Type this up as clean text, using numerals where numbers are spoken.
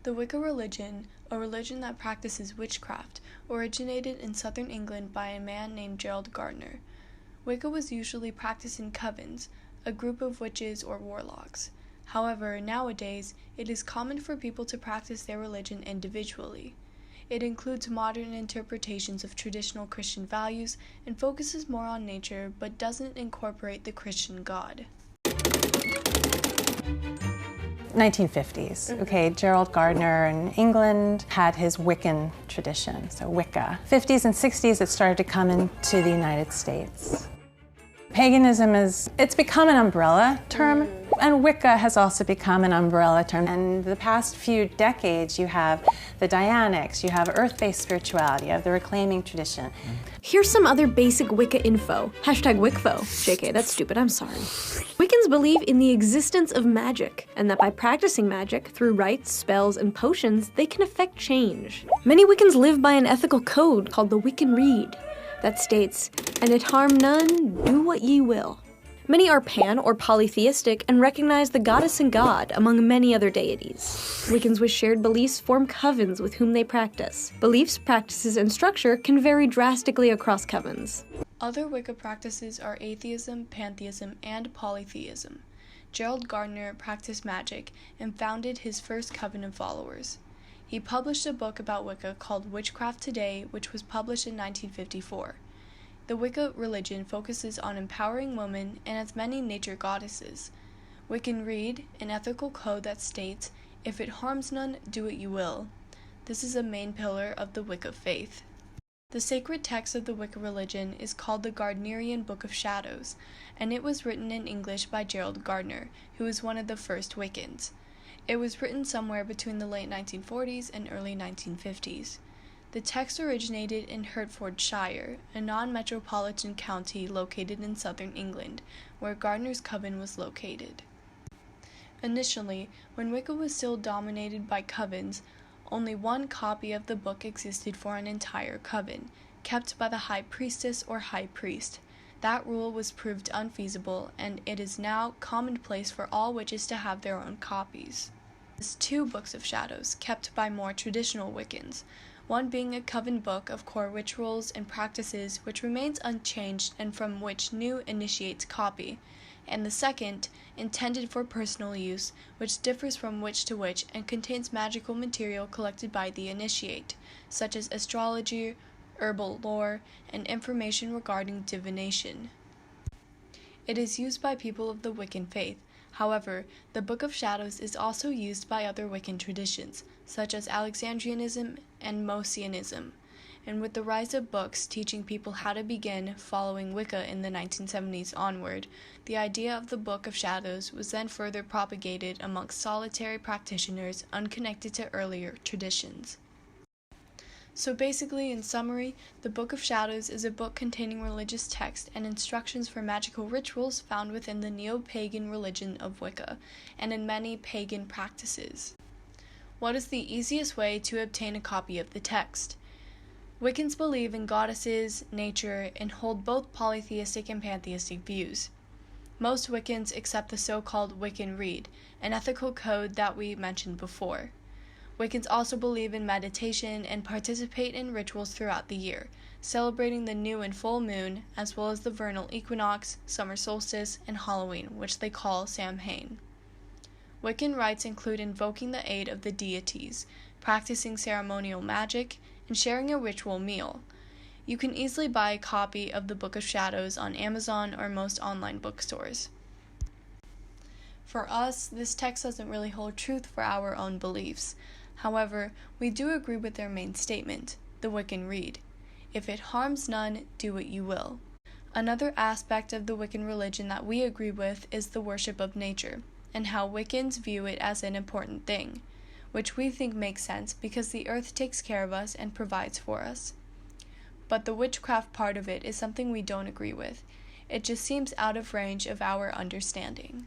The Wicca religion, a religion that practices witchcraft, originated in southern England by a man named Gerald Gardner. Wicca was usually practiced in covens, a group of witches or warlocks. However, nowadays, it is common for people to practice their religion individually. It includes modern interpretations of traditional Christian values and focuses more on nature but doesn't incorporate the Christian God. 1950s. Okay, Gerald Gardner in England had his Wiccan tradition, so Wicca. 50s and 60s it started to come into the United States. Paganism it's become an umbrella term, and Wicca has also become an umbrella term. And the past few decades you have the Dianics, you have earth-based spirituality, you have the reclaiming tradition. Here's some other basic Wicca info. #WickFo. JK, that's stupid, I'm sorry. Wiccans believe in the existence of magic, and that by practicing magic through rites, spells, and potions, they can affect change. Many Wiccans live by an ethical code called the Wiccan Rede that states, "And it harm none, do what ye will." Many are pan or polytheistic and recognize the goddess and god among many other deities. Wiccans with shared beliefs form covens with whom they practice. Beliefs, practices, and structure can vary drastically across covens. Other Wicca practices are atheism, pantheism, and polytheism. Gerald Gardner practiced magic and founded his first coven of followers. He published a book about Wicca called Witchcraft Today, which was published in 1954. The Wicca religion focuses on empowering women and as many nature goddesses. Wiccan Rede, an ethical code that states, "If it harms none, do what you will." This is a main pillar of the Wicca faith. The sacred text of the Wicca religion is called the Gardnerian Book of Shadows, and it was written in English by Gerald Gardner, who was one of the first Wiccans. It was written somewhere between the late 1940s and early 1950s. The text originated in Hertfordshire, a non-metropolitan county located in southern England, where Gardner's coven was located. Initially, when Wicca was still dominated by covens, only one copy of the book existed for an entire coven, kept by the high priestess or high priest. That rule was proved unfeasible, and it is now commonplace for all witches to have their own copies. There's 2 books of shadows, kept by more traditional Wiccans, one being a coven book of core rituals and practices which remains unchanged and from which new initiates copy, and the second, intended for personal use, which differs from witch to witch and contains magical material collected by the initiate, such as astrology, herbal lore, and information regarding divination. It is used by people of the Wiccan faith. However, the Book of Shadows is also used by other Wiccan traditions, such as Alexandrianism and Mosianism, and with the rise of books teaching people how to begin following Wicca in the 1970s onward, the idea of the Book of Shadows was then further propagated amongst solitary practitioners unconnected to earlier traditions. So basically, in summary, the Book of Shadows is a book containing religious text and instructions for magical rituals found within the neo-pagan religion of Wicca, and in many pagan practices. What is the easiest way to obtain a copy of the text? Wiccans believe in goddesses, nature, and hold both polytheistic and pantheistic views. Most Wiccans accept the so-called Wiccan Rede, an ethical code that we mentioned before. Wiccans also believe in meditation and participate in rituals throughout the year, celebrating the new and full moon, as well as the vernal equinox, summer solstice, and Halloween, which they call Samhain. Wiccan rites include invoking the aid of the deities, practicing ceremonial magic, and sharing a ritual meal. You can easily buy a copy of the Book of Shadows on Amazon or most online bookstores. For us, this text doesn't really hold truth for our own beliefs. However, we do agree with their main statement, the Wiccan Rede. If it harms none, do what you will. Another aspect of the Wiccan religion that we agree with is the worship of nature, and how Wiccans view it as an important thing, which we think makes sense because the earth takes care of us and provides for us. But the witchcraft part of it is something we don't agree with. It just seems out of range of our understanding.